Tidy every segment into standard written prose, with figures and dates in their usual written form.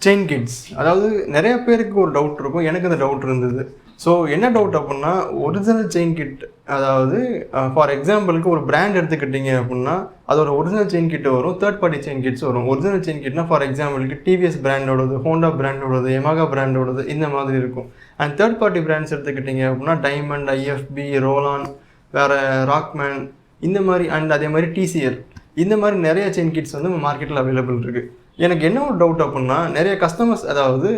Chain kids, அதாவது நிறைய பேருக்கு ஒரு டவுட் இருக்கும், எனக்கு அந்த டவுட் இருந்தது. ஸோ என்ன டவுட் அப்படின்னா, ஒரிஜினல் செயின் கிட், அதாவது ஃபார் எக்ஸாம்பிளுக்கு ஒரு பிராண்ட் எடுத்துக்கிட்டிங்க அப்படின்னா அதோட ஒரிஜினல் செயின் கிட் வரும், தேர்ட் பார்ட்டி செயின் கிட்ஸ் வரும். ஒரிஜினல் செயின் கிட்னா ஃபார் எக்ஸாம்பிளுக்கு டிவிஎஸ் பிராண்டோடது, ஹோண்டா பிராண்டோடது, எமாகா பிராண்டோடது இந்த மாதிரி இருக்கும். அண்ட் தேர்ட் பார்ட்டி பிராண்ட்ஸ் எடுத்துக்கிட்டிங்க அப்படின்னா டைமண்ட், ஐஎஃப்பி, ரோலான், வேறு ராக்மேன் இந்த மாதிரி, அண்ட் அதே மாதிரி டிசிஎல், இந்த மாதிரி நிறைய செயின் கிட்ஸ் வந்து மார்க்கெட்டில் அவைலபிள் இருக்குது. எனக்கு என்ன ஒரு டவுட் அப்படின்னா, நிறைய கஸ்டமர்ஸ், அதாவது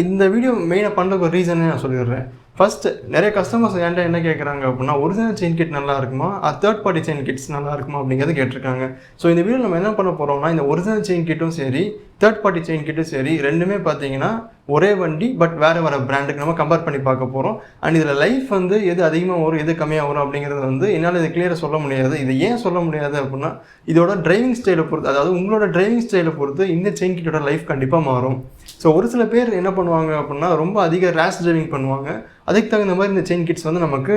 இந்த வீடியோ மெயினாக பண்ணுறதுக்கு ஒரு ரீசனே நான் சொல்லிடுறேன். ஃபஸ்ட்டு நிறைய கஸ்டமர்ஸ் என்கிட்ட என்ன கேட்குறாங்க அப்படின்னா, ஒரிஜினல் செயின் கிட் நல்லா இருக்குமா, தேர்ட் பார்ட்டி செயின் கிட்ஸ் நல்லா இருக்குமா அப்படிங்கிறது கேட்டிருக்காங்க. ஸோ இந்த வீடியோ நம்ம என்ன பண்ண போகிறோம்னா, இந்த ஒரிஜினல் செயின் கிட்டும் சரி, தேர்ட் பார்ட்டி செயின் கிட்டும் சரி, ரெண்டுமே பார்த்தீங்கன்னா ஒரே வண்டி பட் வேறு பிராண்டுக்கு நம்ம கம்பேர் பண்ணி பார்க்க போகிறோம். அண்ட் இதில் லைஃப் வந்து எது அதிகமாக வரும் எது கம்மியாக வரும் அப்படிங்கிறது வந்து என்னால் இது கிளியராக சொல்ல முடியாது. இது ஏன் சொல்ல முடியாது அப்படின்னா, இதோட டிரைவிங் ஸ்டைலை பொறுத்து, அதாவது உங்களோட டிரைவிங் ஸ்டைலை பொறுத்து இந்த செயின் கிட்டோட லைஃப் கண்டிப்பாக மாறும். ஸோ ஒரு சில பேர் என்ன பண்ணுவாங்க அப்படின்னா, ரொம்ப அதிக ரேஷ் டிரைவிங் பண்ணுவாங்க, அதுக்கு தகுந்த மாதிரி இந்த செயின் கிட்ஸ் வந்து நமக்கு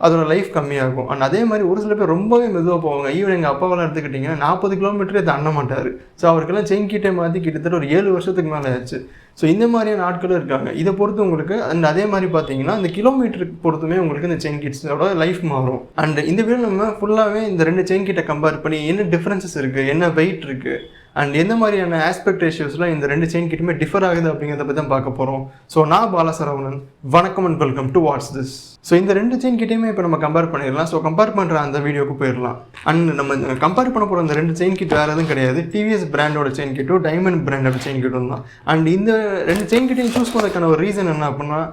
அதோட லைஃப் கம்மியாகும். அண்ட் அதே மாதிரி ஒரு சில பேர் ரொம்பவே மெதுவாக போவாங்க. ஈவன் எங்கள் அப்பாவெல்லாம் எடுத்துக்கிட்டிங்கன்னா 40 கிலோமீட்டரே தாண்ட மாட்டார். ஸோ அவருக்கெல்லாம் செயின் கிட்டே மாற்றி கிட்டத்தட்ட ஒரு 7 வருஷத்துக்கு மேலே ஆச்சு. ஸோ இந்த மாதிரியான ஆட்களும் இருக்காங்க. இதை பொறுத்து உங்களுக்கு, அண்ட் அதே மாதிரி பார்த்தீங்கன்னா இந்த கிலோமீட்டருக்கு பொறுத்துமே உங்களுக்கு இந்த செயின் கிட்ஸோட லைஃப் மாறும். அண்ட் இந்த வீடியோ நம்ம ஃபுல்லாகவே இந்த 2 செயின் கிட்டை கம்பேர் பண்ணி என்ன டிஃப்ரென்சஸ் இருக்குது, என்ன வெயிட் இருக்குது, அண்ட் எந்த மாதிரியான ஆஸ்பெக்ட் ரேஷியோஸ்லாம் இந்த 2 செயின் கிட்டுமே டிஃபர் ஆகுது அப்படிங்கிறத பற்றி தான் பார்க்க போகிறோம். ஸோ நான் பாலா சரவணன், வணக்கம் and welcome to watts this. So இந்த 2 செயின் கிட்டையுமே இப்போ நம்ம கம்பேர் பண்ணிடலாம். ஸோ கம்பேர் பண்ணுற அந்த வீடியோக்கு போயிடலாம். அண்ட் நம்ம கம்பேர் பண்ண போகிற அந்த 2 செயின் கிட் வேறு எதுவும் கிடையாது, டிவிஎஸ் பிராண்டோட செயின் கிட்டும் டைமண்ட் பிராண்டோட செயின் கிட்டும் தான். அண்ட் இந்த 2 செயின் கிட்டையும் சூஸ் பண்ணுறதுக்கான ஒரு ரீசன் என்ன அப்படின்னா,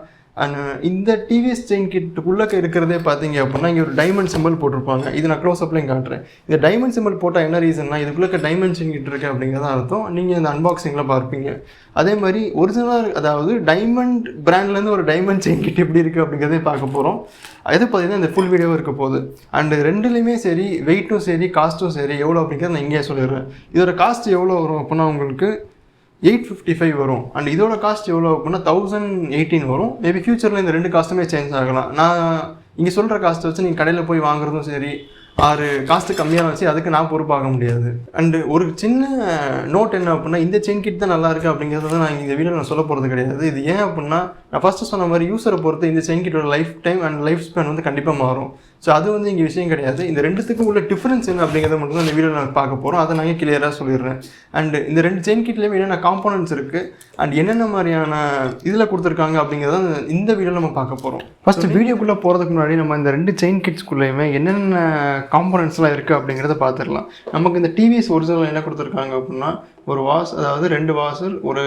அண்ட் இந்த டிவிஎஸ் செயின் கிட்டுக்குள்ளே இருக்கிறதே பார்த்தீங்க அப்படின்னா, இங்கே ஒரு டைமண்ட் சிம்பிள் போட்டிருப்பாங்க. இது நான் க்ளோஸ் அப்லையும் காட்டுறேன். இந்த டைமண்ட் சிம்பிள் போட்டால் என்ன ரீசன்னா, இதுக்குள்ளே டைமண்ட் செயின் கிட் இருக்குது அப்படிங்கிறத அர்த்தம். நீங்கள் இந்த அன்பாக்சிங்கில் பார்ப்பீங்க. அதே மாதிரி ஒரிஜினலாக, அதாவது டைமண்ட் பிராண்ட்லேருந்து ஒரு டைமண்ட் செயின் கிட் எப்படி இருக்குது அப்படிங்கிறதே பார்க்க போகிறோம். அது பார்த்தீங்கன்னா இந்த ஃபுல் வீடியோ இருக்க போகுது. அண்டு ரெண்டுலேயுமே சரி, வெயிட்டும் சரி, காஸ்ட்டும் சரி, எவ்வளோ அப்படிங்கிறத நான் இங்கேயே சொல்லிடுறேன். இதோட காஸ்ட் எவ்வளோ வரும் அப்படின்னா உங்களுக்கு 855 வரும். அண்ட் இதோட காஸ்ட் எவ்வளோ அப்படின்னா 1018 வரும். மேபி ஃபியூச்சரில் இந்த 2 காஸ்ட்டுமே சேஞ்ச் ஆகலாம். நான் இங்கே சொல்கிற காஸ்ட்டை வச்சு நீங்கள் கடையில் போய் வாங்குறதும் சரி, காஸ்ட்டு கம்மியாக வச்சு அதுக்கு நான் பொறுப்பாக முடியாது. அண்டு ஒரு சின்ன நோட் என்ன அப்படின்னா, இந்த செயின் கிட் தான் நல்லா இருக்குது அப்படிங்கிறத நான் இந்த வீடியோ நான் சொல்ல போகிறது கிடையாது. இது ஏன் அப்படின்னா, நான் ஃபஸ்ட்டு சொன்ன மாதிரி யூஸரை பொறுத்து இந்த செயின் கிட்டோட life time and life span வந்து கண்டிப்பாக மாறும். ஸோ அது வந்து இங்கே விஷயம் கிடையாது. இந்த 2த்துக்கும் உள்ள டிஃப்ரென்ஸ் என்ன அப்படிங்கிறத மட்டும் தான் இந்த வீடியோவில் நான் பார்க்க போகிறோம். அதை நாங்கள் கிளியராக சொல்லிடுறேன். அண்ட் இந்த 2 செயின் கிட்லேயுமே என்னென்ன காம்போனன்ட்ஸ் இருக்குது அண்ட் என்னென்ன மாதிரியான இதில் கொடுத்துருக்காங்க அப்படிங்கிறத இந்த வீடியோவில் நம்ம பார்க்க போகிறோம். ஃபஸ்ட்டு வீடியோக்குள்ளே போகிறதுக்கு முன்னாடி நம்ம இந்த 2 செயின் கிட்ஸ்குள்ளேயுமே என்னென்ன காம்போனன்ட்ஸ்லாம் இருக்குது அப்படிங்கிறத பார்த்துடலாம். நமக்கு இந்த டிவிஎஸ் ஒரிஜினல் என்ன கொடுத்துருக்காங்க அப்படின்னா, ஒரு அதாவது 2 வாசல், ஒரு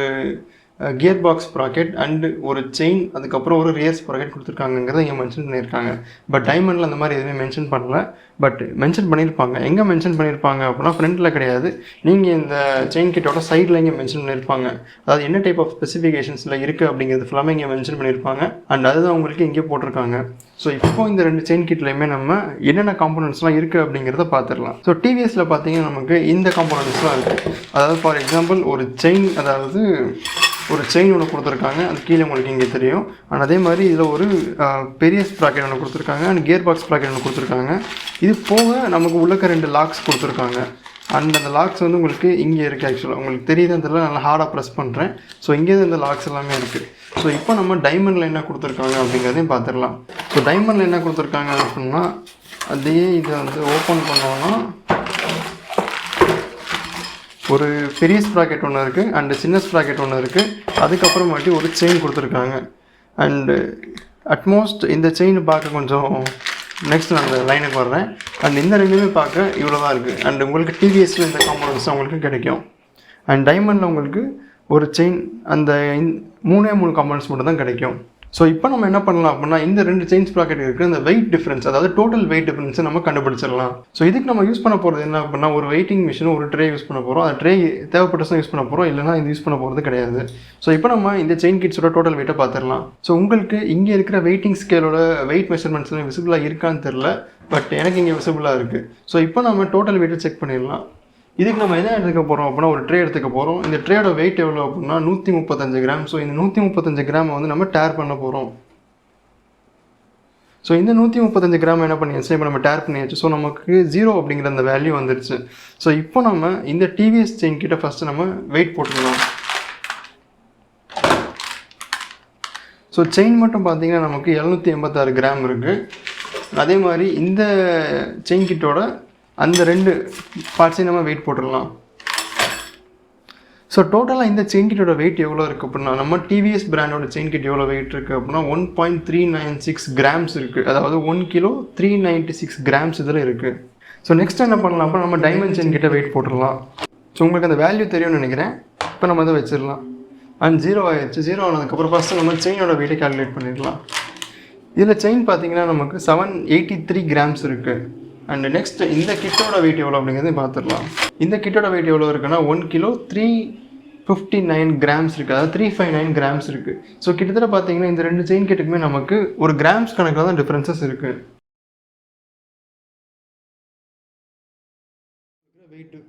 கியர் பாக்ஸ் ப்ராக்கெட் அண்டு ஒரு செயின், அதுக்கப்புறம் ஒரு ரியர்ஸ் ப்ராக்கெட் கொடுத்துருக்காங்கிறத இங்கே மென்ஷன் பண்ணியிருக்காங்க. பட் டைமண்டில் அந்த மாதிரி எதுவுமே மென்ஷன் பண்ணல. பட் மென்ஷன் பண்ணியிருப்பாங்க. எங்கே மென்ஷன் பண்ணியிருப்பாங்க அப்படின்னா, ஃப்ரண்ட்டில் கிடையாது, நீங்கள் இந்த செயின் கிட்டோட சைடில் இங்கே மென்ஷன் பண்ணியிருப்பாங்க. அதாவது என்ன டைப் ஆஃப் ஸ்பெசிஃபிகேஷன்ஸில் இருக்குது அப்படிங்கிறது ஃபுல்லாமே இங்கே மென்ஷன் பண்ணியிருப்பாங்க. அண்ட் அதுதான் உங்களுக்கு இங்கே போட்டிருக்காங்க. ஸோ இப்போ இந்த 2 செயின் கிட்லையுமே நம்ம என்னென்ன காம்போனன்ட்ஸ்லாம் இருக்குது அப்படிங்கிறத பார்த்துடலாம். ஸோ டிவிஎஸில் பார்த்தீங்கன்னா நமக்கு இந்த காம்போனன்ட்ஸ்லாம் இருக்குது. அதாவது ஃபார் எக்ஸாம்பிள் ஒரு செயின், அதாவது ஒரு செயின் ஒன்று கொடுத்துருக்காங்க, அது கீழே உங்களுக்கு இங்கே தெரியும். அண்ட் அதே மாதிரி இதில் ஒரு பெரிய ஸ்ப்ராக்கெட் ஒன்று கொடுத்துருக்காங்க, அண்ட் கியர் பாக்ஸ் ஸ்ப்ராக்கெட் ஒன்று கொடுத்துருக்காங்க. இது போக நமக்கு உள்ளக்க 2 லாக்ஸ் கொடுத்துருக்காங்க. அண்ட் அந்த லாக்ஸ் வந்து உங்களுக்கு இங்கே இருக்குது. ஆக்சுவலாக உங்களுக்கு தெரியுது, அந்த நல்லா ஹார்டாக ப்ரெஸ் பண்ணுறேன். ஸோ இங்கே இந்த லாக்ஸ் எல்லாமே இருக்குது. ஸோ இப்போ நம்ம டைமண்டில் என்ன கொடுத்துருக்காங்க அப்படிங்கிறதையும் பார்த்துடலாம். ஸோ டைமண்டில் என்ன கொடுத்துருக்காங்க அப்படின்னா, அதே இதை வந்து ஓப்பன் பண்ணோன்னா ஒரு பெரிய ஸ்ப்ராக்கெட் ஒன்று இருக்குது அண்டு சின்ன ஸ்ப்ராக்கெட் ஒன்று இருக்குது. அதுக்கப்புறமாட்டி ஒரு செயின் கொடுத்துருக்காங்க. அண்டு அட்மோஸ்ட் இந்த செயின் பார்க்க கொஞ்சம், நெக்ஸ்ட் நான் அந்த லைனுக்கு வர்றேன். அண்ட் இந்த 2மே பார்க்க இவ்வளோ தான் இருக்குது. அண்ட் உங்களுக்கு டிவிஎஸில் இந்த காம்போனன்ட்ஸ் உங்களுக்கு கிடைக்கும். அண்ட் டைமண்டில் உங்களுக்கு ஒரு செயின், அந்த 3 காம்போனன்ட்ஸ் மட்டும் தான் கிடைக்கும். ஸோ இப்போ நம்ம என்ன பண்ணலாம் அப்படின்னா, இந்த 2 செயின் ஸ்ப்ராக்கெட் இருக்குது, இந்த வெயிட் டிஃப்ரென்ஸ், அதாவது டோட்டல் வெயிட் டிஃப்ரென்ஸை நம்ம கண்டுபிடிச்சிடலாம். ஸோ இதுக்கு நம்ம யூஸ் பண்ண போகிறது என்ன அப்படின்னா, ஒரு வெயிட்டிங் மிஷின், ஒரு ட்ரே யூஸ் பண்ண போகிறோம். அந்த ட்ரே தேவைப்பட்டு யூஸ் பண்ண போகிறோம், இல்லைனா இது யூஸ் பண்ண போகிறது கிடையாது. ஸோ இப்போ நம்ம இந்த செயின் கிட்ஸோட டோட்டல் வெயிட்டை பார்த்துடலாம். ஸோ உங்களுக்கு இங்கே இருக்கிற வெயிட்டிங் ஸ்கேலோட வெயிட் மெஷர்மெண்ட்ஸ்லாம் விசிபிளாக இருக்கான்னு தெரில, பட் எனக்கு இங்கே விசிபிளாக இருக்குது. ஸோ இப்போ நம்ம டோட்டல் வெயிட்டை செக் பண்ணிடலாம். இதுக்கு நம்ம என்ன எடுத்துக்க போகிறோம் அப்படின்னா, ஒரு ட்ரே எடுத்துக்க போகிறோம். இந்த ட்ரேயோட வெயிட் எவ்வளோ அப்படின்னா 135 கிராம். ஸோ இந்த 135 கிராமை வந்து நம்ம டேர் பண்ண போகிறோம். ஸோ இந்த 135 கிராம் என்ன பண்ணியாச்சு, இப்போ நம்ம டேர் பண்ணியாச்சு. ஸோ நமக்கு 0 அப்படிங்கிற அந்த வேல்யூ வந்துடுச்சு. ஸோ இப்போ நம்ம இந்த டிவிஎஸ் செயின் கிட்ட ஃபஸ்ட்டு நம்ம வெயிட் போட்டுக்கலாம். ஸோ செயின் மட்டும் பார்த்தீங்கன்னா நமக்கு 786 கிராம் இருக்குது. அதே மாதிரி இந்த செயின் கிட்டோட அந்த 2 பார்ட்ஸையும் நம்ம வெயிட் போட்டுடலாம். ஸோ டோட்டலாக இந்த செயின் கிட்டோட வெயிட் எவ்வளோ இருக்குது அப்படின்னா, நம்ம டிவிஎஸ் பிராண்டோட செயின் கிட் எவ்வளோ வெயிட் இருக்குது அப்படின்னா 1.396 கிராம்ஸ் இருக்குது. அதாவது 1 கிலோ 396 கிராம்ஸ் இதில் இருக்குது. ஸோ நெக்ஸ்ட் என்ன பண்ணலாம் அப்படின்னா, நம்ம டைமண்ட் செயின் கிட்ட வெயிட் போட்டுடலாம். ஸோ உங்களுக்கு அந்த வேல்யூ தெரியும்னு நினைக்கிறேன். இப்போ நம்ம அதை வச்சிடலாம். அண்ட் 0 ஆயிடுச்சு. 0 ஆனதுக்கப்புறம் ஃபஸ்ட்டு நம்ம செயினோட வெயிட்டை கால்குலேட் பண்ணிடலாம். இதில் செயின் பார்த்தீங்கன்னா நமக்கு 783 கிராம்ஸ் இருக்குது. அண்ட் நெக்ஸ்ட் இந்த கிட்டோட வெயிட் எவ்வளோ அப்படிங்கிறதையும் பார்த்துடலாம். இந்த கிட்டோட வெயிட் எவ்வளோ இருக்குன்னா 1 கிலோ 359 கிராம்ஸ் இருக்குது. அதாவது 359 கிராம்ஸ் இருக்குது. ஸோ கிட்டத்தட்ட பார்த்தீங்கன்னா இந்த 2 செயின் கிட்டுக்குமே நமக்கு ஒரு கிராம்ஸ் கணக்கில் தான் டிஃப்ரென்சஸ் இருக்குது. வெயிட்டு.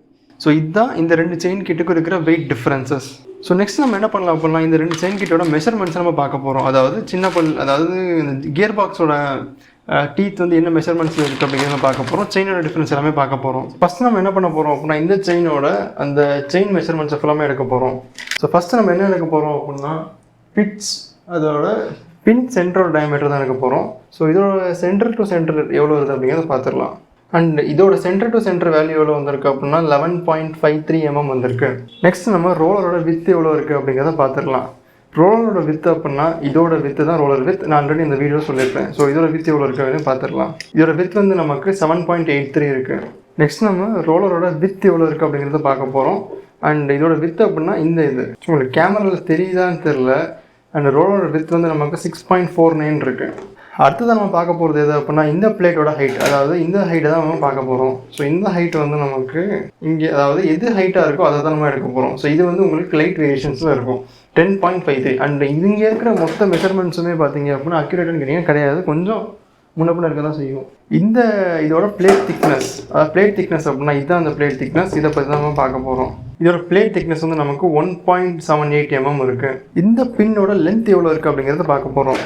ஸோ இதுதான் இந்த 2 செயின் கிட்டுக்கு இருக்கிற வெயிட் டிஃப்ரென்சஸ். ஸோ நெக்ஸ்ட் நம்ம என்ன பண்ணலாம் அப்படின்னா, இந்த 2 செயின் கிட்டோட மெஷர்மெண்ட்ஸ் நம்ம பார்க்க போகிறோம். அதாவது சின்ன அதாவது இந்த கியர் பாக்ஸோட டீத் வந்து என்ன மெஷர்மெண்ட்ஸில் இருக்குது அப்படிங்கிறத பார்க்க போகிறோம். செயினோட டிஃப்ரென்ஸ் எல்லாமே பார்க்க போகிறோம். ஃபஸ்ட் நம்ம என்ன பண்ண போகிறோம் அப்படின்னா, இந்த செயினோட அந்த செயின் மெஷர்மெண்ட்ஸ் எல்லாமே எடுக்க போகிறோம். ஸோ ஃபஸ்ட்டு நம்ம என்ன எடுக்க போகிறோம் அப்படின்னா, பிட்ச் அதோட பின் சென்டரோட டயமீட்டர் தான் எடுக்க போகிறோம். ஸோ இதோட சென்டர் டு சென்டர் எவ்வளோ இருக்குது அப்படிங்கிறத பார்த்துடலாம். அண்ட் இதோட சென்டர் டு சென்டர் வேல்யூ எவ்வளோ வந்திருக்கு அப்படின்னா 11.53 mm வந்திருக்கு. நெக்ஸ்ட் நம்ம ரோலரோட வித் எவ்வளோ இருக்குது அப்படிங்கிறத பார்த்துடலாம். ரோலரோட வித் அப்படின்னா இதோட வித்து தான் ரோலர் வித். நான் ஆல்ரெடி இந்த வீடியோ சொல்லியிருப்பேன். ஸோ இதோட வித் எவ்வளோ இருக்குது அப்படின்னு பார்த்துடலாம். இதோட வித் வந்து நமக்கு 7.83 இருக்குது. நெக்ஸ்ட் நம்ம ரோலரோட வித் எவ்வளோ இருக்குது அப்படிங்கிறத பார்க்க போகிறோம். அண்ட் இதோட வித் அப்படின்னா இது உங்களுக்கு கேமராவில் தெரியுதான்னு தெரில. அண்ட் ரோலரோட வித் வந்து நமக்கு 6.49 இருக்குது. அடுத்தது நம்ம பார்க்க போகிறது எது அப்படின்னா, இந்த பிளேட்டோட ஹைட். அதாவது இந்த ஹைட்டை தான் நம்ம பார்க்க போகிறோம். ஸோ இந்த ஹைட் வந்து நமக்கு இங்கே, அதாவது எது ஹைட்டாக இருக்கோ அதை தான் நம்ம எடுக்க போகிறோம். ஸோ இது வந்து உங்களுக்கு லைட் வேரியேஷன்ஸில் இருக்கும். 10.53. அண்ட் இங்கே இருக்கிற மொத்த மெஷர்மெண்ட்ஸுமே பார்த்தீங்க அப்படின்னா அக்யூரேட்னு கேட்டிங்கன்னா கிடையாது, கொஞ்சம் முன்னப்பில் இருக்க தான் செய்யும். இதோட பிளேட் திக்னஸ், அதாவது பிளேட் திக்னஸ் அப்படின்னா இதுதான் அந்த பிளேட் திக்னஸ். இதை பற்றி தான் நம்ம பார்க்க போகிறோம். இதோட பிளேட் திக்னஸ் வந்து நமக்கு 1.78 mm இருக்குது. இந்த பின்னோட லென்த் எவ்வளோ இருக்குது அப்படிங்கிறத பார்க்க போகிறோம்.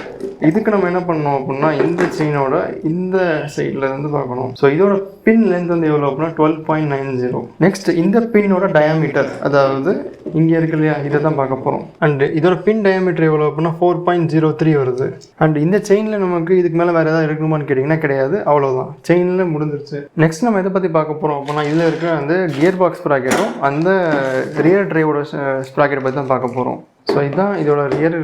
இதுக்கு நம்ம என்ன பண்ணோம் அப்படின்னா, இந்த செயினோட இந்த சைடில் இருந்து பார்க்கணும். ஸோ இதோட பின் லென்த் வந்து எவ்வளோ அப்படின்னா 12.90. நெக்ஸ்ட் இந்த பின்னோட டயாமீட்டர், அதாவது இங்கே இருக்கு இல்லையா, இதை தான் பார்க்க போகிறோம். அண்டு இதோட பின் டயாமீட்டர் எவ்வளோ அப்படின்னா 4.03 வருது. அண்ட் இந்த செயினில் நமக்கு இதுக்கு மேலே வேறு ஏதாவது இருக்கணுமான்னு கேட்டிங்கன்னா கிடையாது, அவ்வளோதான், செயினில் முடிஞ்சிருச்சு. நெக்ஸ்ட் நம்ம இதை பற்றி பார்க்க போகிறோம் அப்படின்னா, இதில் இருக்க அந்த கியர் பாக்ஸ் ப்ராக்கெட்டும் அந்த ரியர் டிரைவோட ஸ்ப்ராக்கெட் பற்றி தான் பார்க்க போகிறோம். ஸோ இதுதான் இதோட ரியர்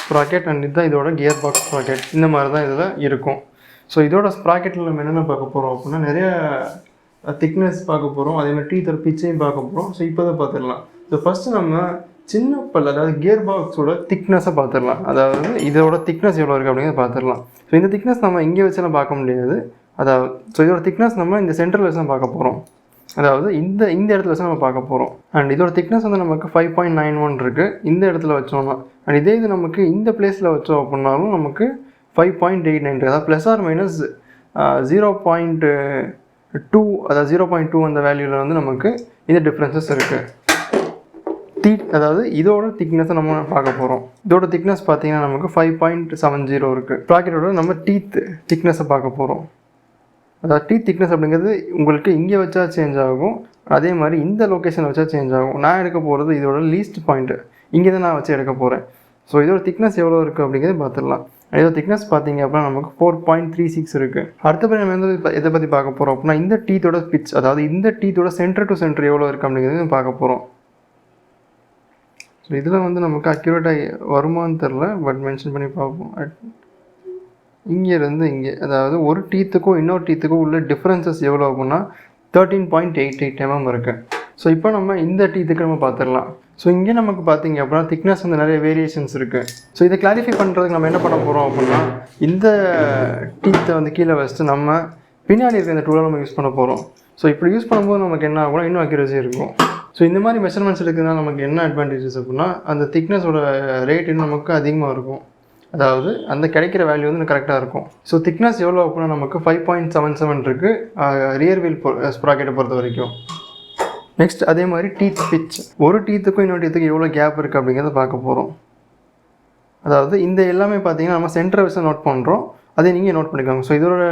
ஸ்ப்ராக்கெட் அண்ட் இதுதான் இதோட கியர் பாக்ஸ் ஸ்ப்ராக்கெட். இந்த மாதிரி தான் இதில் இருக்கும். ஸோ இதோட ஸ்ப்ராக்கெட்டில் நம்ம என்னென்ன பார்க்க போகிறோம் அப்படின்னா, நிறைய திக்னஸ் பார்க்க போகிறோம். அதேமாதிரி டீத்தர் பிச்சையும் பார்க்க போகிறோம். ஸோ இப்போ தான் பார்த்துடலாம். ஸோ ஃபஸ்ட்டு நம்ம சின்ன பல், அதாவது கியர் பாக்ஸோட திக்னஸை பார்த்துடலாம். அதாவது இதோட திக்னஸ் எவ்வளோ இருக்குது அப்படிங்கிறத பார்த்துடலாம். ஸோ இந்த திக்னஸ் நம்ம இங்கே வச்செல்லாம் பார்க்க முடியாது. அதாவது ஸோ இதோட திக்னஸ் நம்ம இந்த சென்டரில் வச்சு தான் பார்க்க போகிறோம். அதாவது இந்த இடத்துல வச்சு நம்ம பார்க்க போகிறோம். அண்ட் இதோட திக்னஸ் வந்து நமக்கு 5.91 இருக்குது இந்த இடத்துல வச்சோம்னா. அண்ட் இதே இது நமக்கு இந்த பிளேஸில் வச்சோம் அப்படின்னாலும் நமக்கு 5.89 இருக்குது. அதாவது ப்ளஸ் ஆர் மைனஸ் 0.2, அதாவது 0.2 அந்த வேல்யூவில் வந்து நமக்கு இந்த டிஃப்ரென்சஸ் இருக்குது. அதாவது இதோட திக்னஸை நம்ம பார்க்க போகிறோம். இதோட திக்னஸ் பார்த்தீங்கன்னா நமக்கு 5.70 இருக்குது. ப்ராக்கெட்டோட நம்ம டீத் திக்னஸை பார்க்க போகிறோம். அதாவது டீத் திக்னஸ் அப்படிங்கிறது உங்களுக்கு இங்கே வச்சா சேஞ்ச் ஆகும், அதே மாதிரி இந்த லொக்கேஷனில் வச்சா சேஞ்ச் ஆகும். நான் எடுக்க போகிறது இதோட லீஸ்ட் பாயிண்ட்டு, இங்கே தான் நான் வச்சு எடுக்க போகிறேன். ஸோ இதோட திக்னஸ் எவ்வளோ இருக்குது அப்படிங்கிறது பார்த்துடலாம். இதோட திக்னஸ் பார்த்தீங்க அப்படின்னா நமக்கு 4.36 இருக்குது. அடுத்தபடி நம்ம வந்து எதை பற்றி பார்க்க போகிறோம் அப்படின்னா, இந்த டீத்தோட பிட்ச், அதாவது இந்த டீத்தோட சென்டர் டு சென்டர் எவ்வளோ இருக்குது அப்படிங்கிறது பார்க்க போகிறோம். ஸோ இதில் வந்து நமக்கு அக்யூரேட்டாக வருமானு தெரில, பட் மென்ஷன் பண்ணி பார்ப்போம். இங்கேருந்து இங்கே, அதாவது ஒரு டீத்துக்கும் இன்னொரு டீத்துக்கும் உள்ள டிஃப்ரென்சஸ் எவ்வளோ அப்படின்னா 13.88 mm இருக்குது. ஸோ இப்போ நம்ம இந்த டீத்துக்கு நம்ம பார்த்துடலாம். ஸோ இங்கே நமக்கு பார்த்தீங்க அப்படின்னா திக்னஸ் வந்து நிறைய வேரியேஷன்ஸ் இருக்குது. ஸோ இதை கிளாரிஃபை பண்ணுறதுக்கு நம்ம என்ன பண்ண போகிறோம் அப்படின்னா, இந்த டீத்தை வந்து கீழே வச்சுட்டு நம்ம பின்னாடி இருக்க இந்த டூலை நம்ம யூஸ் பண்ண போகிறோம். ஸோ இப்படி யூஸ் பண்ணும்போது நமக்கு என்ன ஆகும்னா இன்னும் அக்யூரசி இருக்கும். ஸோ இந்த மாதிரி மெஷர்மெண்ட்ஸ் எடுக்கிறதுனால நமக்கு என்ன அட்வான்டேஜஸ் அப்படின்னா, அந்த திக்னஸோட ரேட் இன்னும் நமக்கு அதிகமாக இருக்கும். அதாவது அந்த கிடைக்கிற வேல்யூ வந்து கரெக்டாக இருக்கும். ஸோ திக்னஸ் எவ்வளோ அப்படின்னா நமக்கு 5.77 இருக்குது ரியர் வீல் ஸ்ப்ராக்கெட்டை பொறுத்த வரைக்கும். நெக்ஸ்ட் அதே மாதிரி டீத் பிட்ச், ஒரு டீத்துக்கும் இன்னொரு டீத்துக்கும் எவ்வளோ கேப் இருக்குது அப்படிங்கிறத பார்க்க போகிறோம். அதாவது இந்த எல்லாமே பார்த்தீங்கன்னா நம்ம சென்டரை வச்சு நோட் பண்ணுறோம், அதை நீங்கள் நோட் பண்ணிக்கோங்க. ஸோ இதோட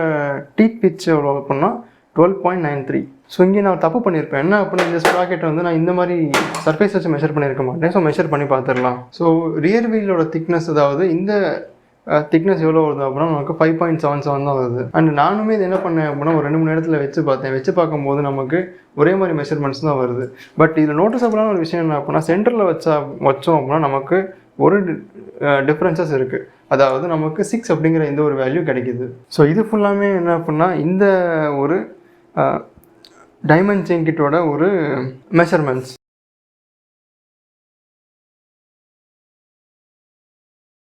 டீத் பிட்ச் எவ்வளோ அப்படின்னா 12.93. ஸோ இங்கே நான் தப்பு பண்ணியிருப்பேன். என்ன அப்படின்னா இந்த ஸ்ப்ராக்கெட்டை வந்து நான் இந்த மாதிரி சர்ஃபேஸ் வச்சு மெஷர் பண்ணியிருக்க மாட்டேன். ஸோ மெஷர் பண்ணி பார்த்துடலாம். ஸோ ரியர் வீலோட திக்னஸ், அதாவது இந்த திக்னஸ் எவ்வளோ வருது அப்படின்னா நமக்கு 5.77 தான் வருது. அண்ட் நானுமே இது என்ன பண்ணேன் அப்படின்னா ஒரு 2-3 இடத்துல வச்சு பார்க்கும்போது நமக்கு ஒரே மாதிரி மெஷர்மெண்ட்ஸ் தான் வருது. பட் இதில் நோட்டிஸபிளான ஒரு விஷயம் என்ன அப்படின்னா சென்டரில் வச்சோம் அப்படின்னா நமக்கு ஒரு டிஃப்ரென்சஸ் இருக்குது. அதாவது நமக்கு 6 அப்படிங்கிற இந்த ஒரு வேல்யூ கிடைக்கிது. ஸோ இது ஃபுல்லாமே என்ன அப்படின்னா இந்த ஒரு டைமண்ட் செயின் கிட்டோட ஒரு மெஷர்மெண்ட்ஸ்.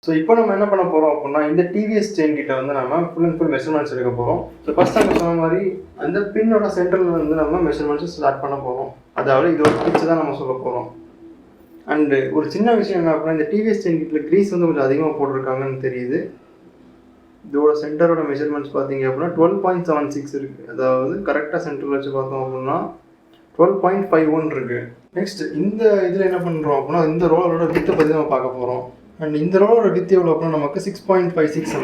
ஸோ இப்போ நம்ம என்ன பண்ண போகிறோம் அப்படின்னா இந்த டிவிஎஸ் செயின் கிட்ட வந்து நம்ம ஃபுல் அண்ட் ஃபுல் மெஷர்மெண்ட்ஸ் எடுக்க போகிறோம். ஸோ ஃபஸ்ட் அங்கே சொன்ன மாதிரி அந்த பின்னோட சென்டரில் வந்து நம்ம மெஷர்மெண்ட்ஸ் ஸ்டார்ட் பண்ண போகிறோம். அதாவது இது ஒரு பிச்சு தான் நம்ம சொல்ல போகிறோம். அண்டு ஒரு சின்ன விஷயம் என்ன அப்படின்னா இந்த டிவிஎஸ் செயின் கிட்டில் க்ரீஸ் வந்து கொஞ்சம் அதிகமாக போட்டிருக்காங்கன்னு தெரியுது. இதோட சென்டரோட மெஷர்மெண்ட்ஸ் பார்த்தீங்க அப்படின்னா 12.76 இருக்குது. அதாவது கரெக்டாக சென்டரில் வச்சு பார்த்தோம் அப்படின்னா 12.51 இருக்குது. நெக்ஸ்ட் இந்த இதில் என்ன பண்ணுறோம் அப்படின்னா இந்த ரோலரோட வித்தை பற்றி நம்ம பார்க்க போகிறோம். அண்ட் இந்த ரோலரோட வித்து எவ்வளோ அப்படின்னா நமக்கு 6.56.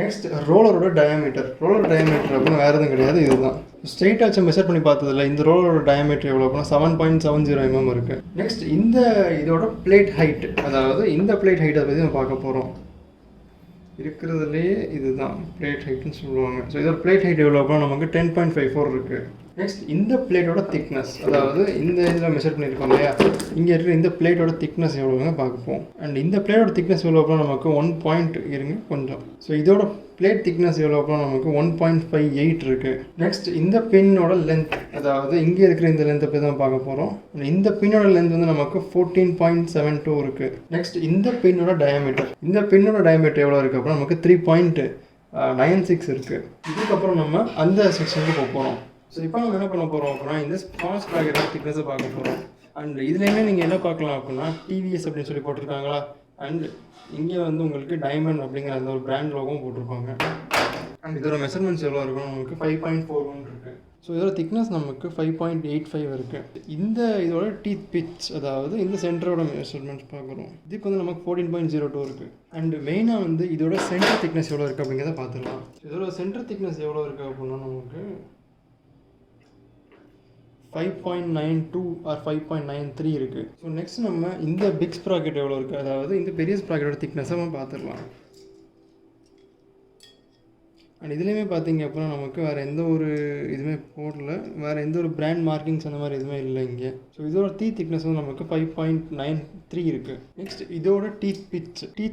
நெக்ஸ்ட் ரோலரோட டயாமீட்டர். ரோலர் டயாமீட்டர் அப்படின்னா வேறு எதுவும் கிடையாது, இதுதான். ஸ்ட்ரெயிட்டாக வச்சு மெஷர் பண்ணி பார்த்ததில்ல. இந்த ரோலரோட டயாமீட்டர் எவ்வளோ அப்படின்னா 7.70 mm இருக்குது. நெக்ஸ்ட் இதோட பிளேட் ஹைட், அதாவது இந்த பிளேட் ஹைட்டை பற்றி நம்ம பார்க்க போகிறோம். இருக்கிறதுலேயே இதுதான் பிளேட் ஹைட்டுன்னு சொல்லுவாங்க. ஸோ இதோட பிளேட் ஹைட் எவ்வளோ அப்படின்னா நமக்கு 10.54 இருக்குது. நெக்ஸ்ட் இந்த பிளேட்டோட திக்னஸ், அதாவது இந்த இதில் மெஷர் பண்ணியிருக்கோம் இல்லையா, இங்கே இருக்கிற இந்த பிளேட்டோட திக்னஸ் எவ்வளோங்க பார்ப்போம். அண்ட் இந்த பிளேட்டோட திக்னஸ் எவ்வளோ அப்படின்னா நமக்கு 1. இருங்க கொஞ்சம். ஸோ இதோட பிளேட் திக்னஸ் எவ்வளோ அப்படின்னா நமக்கு 1.58 இருக்குது. நெக்ஸ்ட் இந்த பின்னோட லென்த், அதாவது இங்கே இருக்கிற இந்த லென்த்தை பற்றி தான் பார்க்க போகிறோம். இந்த பின்னோட லென்த் வந்து நமக்கு 14.72 இருக்குது. நெக்ஸ்ட் இந்த பின்னோட டயாமீட்டர், இந்த பின்னோட டயாமீட்டர் எவ்வளோ இருக்குது அப்படின்னா நமக்கு 3.96 இருக்குது. இதுக்கப்புறம் நம்ம அந்த செக்ஷனுக்கு போக போகிறோம். ஸோ இப்போ நம்ம என்ன பண்ண போகிறோம் அப்படின்னா இந்த ஸ்பான்ஸ் ப்ராக்கெட்டோட திக்னஸை பார்க்க போகிறோம். அண்ட் இதுலேயுமே நீங்கள் என்ன பார்க்கலாம் அப்படின்னா டிவிஎஸ் அப்படின்னு சொல்லி போட்டிருக்காங்களா. அண்ட் இங்கே வந்து உங்களுக்கு டைமண்ட் அப்படிங்கிற அந்த ஒரு பிராண்ட் லோகவும் போட்டிருப்பாங்க. அண்ட் இதோட மெஷர்மெண்ட்ஸ் எவ்வளோ இருக்கும் நமக்கு 5.41 இருக்குது. ஸோ இதோட திக்னஸ் நமக்கு 5.85 இருக்குது. இந்த இதோட டீத் பிச், அதாவது இந்த சென்டரோட மெஷர்மெண்ட்ஸ் பார்க்குறோம். இதுக்கு வந்து நமக்கு 14.02 இருக்குது. அண்ட் மெயினாக வந்து இதோட சென்டர் திக்னஸ் எவ்வளோ இருக்குது அப்படிங்கிறத பார்த்துக்கலாம். இதோட சென்டர் திக்னஸ் எவ்வளோ இருக்குது அப்படின்னா நமக்கு 5.92 ஆர் 5.93 இருக்குது. ஸோ நெக்ஸ்ட் நம்ம இந்த பிக் ஸ்ப்ராக்கெட் எவ்வளோ இருக்குது, அதாவது இந்த பெரிய ஸ்ப்ராக்கெட்டோட திக்னஸை நம்ம பார்த்துடலாம். அண்ட் இதுலேயுமே பார்த்தீங்க அப்படின்னா நமக்கு வேறு எந்த ஒரு இதுவுமே போடல, வேறு எந்த ஒரு பிராண்ட் மார்க்கிங்ஸ் அந்த மாதிரி எதுவுமே இல்லை இங்கே. ஸோ இதோட திக்னஸ் வந்து நமக்கு 5.93 இருக்குது. நெக்ஸ்ட் இதோட டீத்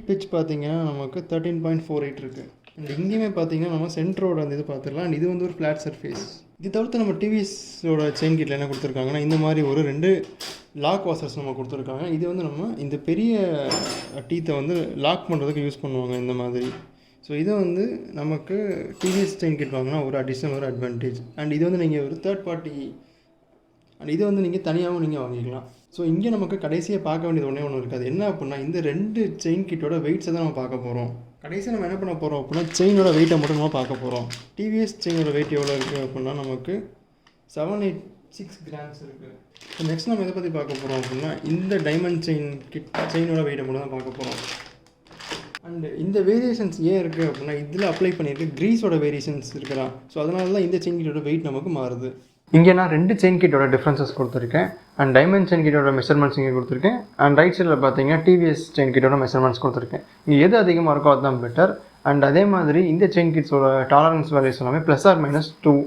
பிச் பார்த்தீங்கன்னா நமக்கு 13.48 இருக்குது. அண்ட் இங்கேயுமே பார்த்தீங்கன்னா நம்ம சென்டரோட அந்த இது பார்த்துடலாம். அண்ட் இது வந்து ஒரு ஃப்ளாட் சர்ஃபேஸ். இது தவிர்த்து நம்ம டிவிஎஸோட செயின் கிட்டில் என்ன கொடுத்துருக்காங்கன்னா இந்த மாதிரி ஒரு 2 லாக் வாசர்ஸ் நம்ம கொடுத்துருக்காங்க. இது வந்து நம்ம இந்த பெரிய டீத்தை வந்து லாக் பண்ணுறதுக்கு யூஸ் பண்ணுவாங்க இந்த மாதிரி. ஸோ இதை வந்து நமக்கு டிவிஎஸ் செயின் கிட் வாங்கினா ஒரு அடிஷ்னல் ஒரு அட்வான்டேஜ். அண்ட் இது வந்து நீங்கள் ஒரு தேர்ட் பார்ட்டி, அண்ட் இதை வந்து நீங்கள் தனியாகவும் நீங்கள் வாங்கிக்கலாம். ஸோ இங்கே நமக்கு கடைசியாக பார்க்க வேண்டியது ஒன்று இருக்காது. என்ன அப்படின்னா இந்த 2 செயின் கிட்டோட வெயிட்ஸை தான் நம்ம பார்க்க போகிறோம். கடைசியாக நம்ம என்ன பண்ண போகிறோம் அப்படின்னா செயினோட வெயிட்டை மட்டும் நம்ம பார்க்க போகிறோம். டிவிஎஸ் செயினோட வெயிட் எவ்வளோ இருக்குது அப்படின்னா நமக்கு 786 கிராம்ஸ் இருக்குது. ஸோ நெக்ஸ்ட் நம்ம இதை பற்றி பார்க்க போகிறோம் அப்படின்னா இந்த டைமண்ட் செயினோட வெயிட்டை மட்டும் தான் பார்க்க போகிறோம். அண்ட் இந்த வேரியேஷன்ஸ் ஏன் இருக்குது அப்படின்னா இதில் அப்ளை பண்ணியிருக்கு க்ரீஸோட வேரியேஷன்ஸ் இருக்கிறான். ஸோ அதனால தான் இந்த செயின் கிட்டோட வெயிட் நமக்கு மாறுது. இங்கே நான் 2 செயின் கிட்டோட டிஃப்ரென்சஸ் கொடுத்துருக்கேன். அண்ட் டைமண்ட் செயின் கிட்டோட மெஷர்மெண்ட்ஸ் இங்கே கொடுத்துருக்கேன். அண்ட் ரைட் சைடில் பார்த்தீங்கன்னா டிவிஎஸ் செயின் கிட்டோட மெஷர்மெண்ட்ஸ் கொடுத்துருக்கேன். இங்கே எது அதிகமாக இருக்கோ அதுதான் பெட்டர். அண்ட் அதே மாதிரி இந்த செயின் கிட்ஸோட டாலரன்ஸ் வேல்யூஸ் எல்லாமே +or-2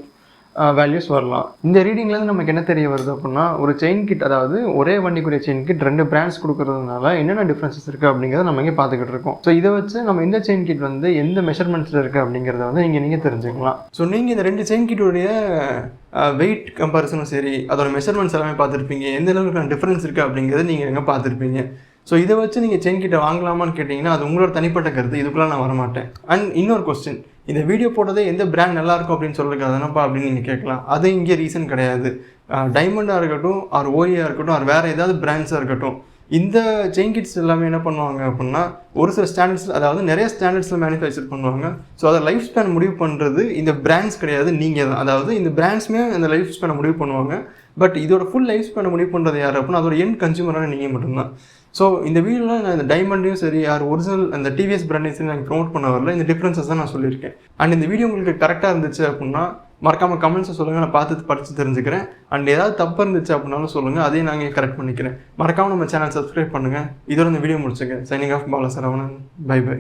வேல்யூஸ் வரலாம். இந்த ரீடிங்லேருந்து நமக்கு என்ன தெரிய வருது அப்படின்னா ஒரு செயின் கிட், அதாவது ஒரே வண்டிக்குரிய செயின் கிட் 2 பிராண்ட்ஸ் கொடுக்கறதுனால என்னென்ன டிஃப்ரென்சஸ் இருக்குது அப்படிங்கிறத நம்ம இங்கே பார்த்துக்கிட்டு இருக்கோம். ஸோ இதை வச்சு நம்ம இந்த செயின் கிட் வந்து எந்த மெஷர்மெண்ட்ஸில் இருக்குது அப்படிங்கிறத வந்து நீங்கள் தெரிஞ்சுக்கலாம். ஸோ நீங்கள் இந்த 2 செயின் கிட்டோடைய வெயிட் கம்பேரிசனும் சரி, அதோட மெஷர்மெண்ட்ஸ் எல்லாமே பார்த்துருப்பீங்க. எந்த அளவுக்கு டிஃப்ரென்ஸ் இருக்குது அப்படிங்கிறத நீங்கள் எங்கே பார்த்துருப்பீங்க. ஸோ இதை வச்சு நீங்கள் செயின் கிட்ட வாங்கலாமான்னு கேட்டிங்கன்னா அது உங்களோட தனிப்பட்ட கருத்து. இதுக்குள்ளே நான் வரமாட்டேன். அண்ட் இன்னொரு கொஸ்டின், இந்த வீடியோ போட்டதே எந்த பிராண்ட் நல்லாயிருக்கும் அப்படின்னு சொல்லுறது அதனப்பா அப்படின்னு நீங்கள் கேட்கலாம். அது இங்கே ரீசன் கிடையாது. டைமண்டாக இருக்கட்டும், ஆர் ஓரியாக இருக்கட்டும், ஆர் வேறு ஏதாவது பிராண்ட்ஸாக இருக்கட்டும், இந்த செயின் கிட்ஸ் எல்லாமே என்ன பண்ணுவாங்க அப்படின்னா ஒரு சில ஸ்டாண்டர்ட்ஸ், அதாவது நிறைய ஸ்டாண்டர்ட்ஸில் மேனுஃபேக்சர் பண்ணுவாங்க. ஸோ அதை லைஃப் ஸ்பேன் முடிவு பண்ணுறது இந்த பிராண்ட்ஸ் கிடையாது, நீங்கள் தான். அதாவது இந்த பிராண்ட்ஸுமே அந்த லைஃப் ஸ்பேனை முடிவு பண்ணுவாங்க. பட் இதோட ஃபுல் லைஃப் ஸ்பேனை முடிவு பண்ணுறது யார் அப்படின்னா அதோட எண்ட் கன்சியூமரான நீங்கள் மட்டும்தான். ஸோ இந்த வீடியோவில் நான் இந்த டைமண்டையும் சரி, யார் ஒரிஜினல் அந்த டிவிஎஸ் பிராண்டையும் சரி நான் ப்ரொமோட் பண்ண வரல. இந்த டிஃப்ரென்சஸ் தான் நான் சொல்லியிருக்கேன். அண்ட் இந்த வீடியோ உங்களுக்கு கரெக்டாக இருந்துச்சு அப்படின்னா மறக்காமல் கமெண்ட்ஸை சொல்லுங்கள், நான் பார்த்து படித்து தெரிஞ்சுக்கிறேன். அண்ட் ஏதாவது தப்பு இருந்துச்சு அப்படின்னாலும் சொல்லுங்கள், அதையும் நாங்கள் கரெக்ட் பண்ணிக்கிறேன். மறக்காமல் நம்ம சேனல் சப்ஸ்கிரைப் பண்ணுங்கள். இதோட இந்த வீடியோ முடிச்சுங்க. Signing off Bala Saravanan. Bye by.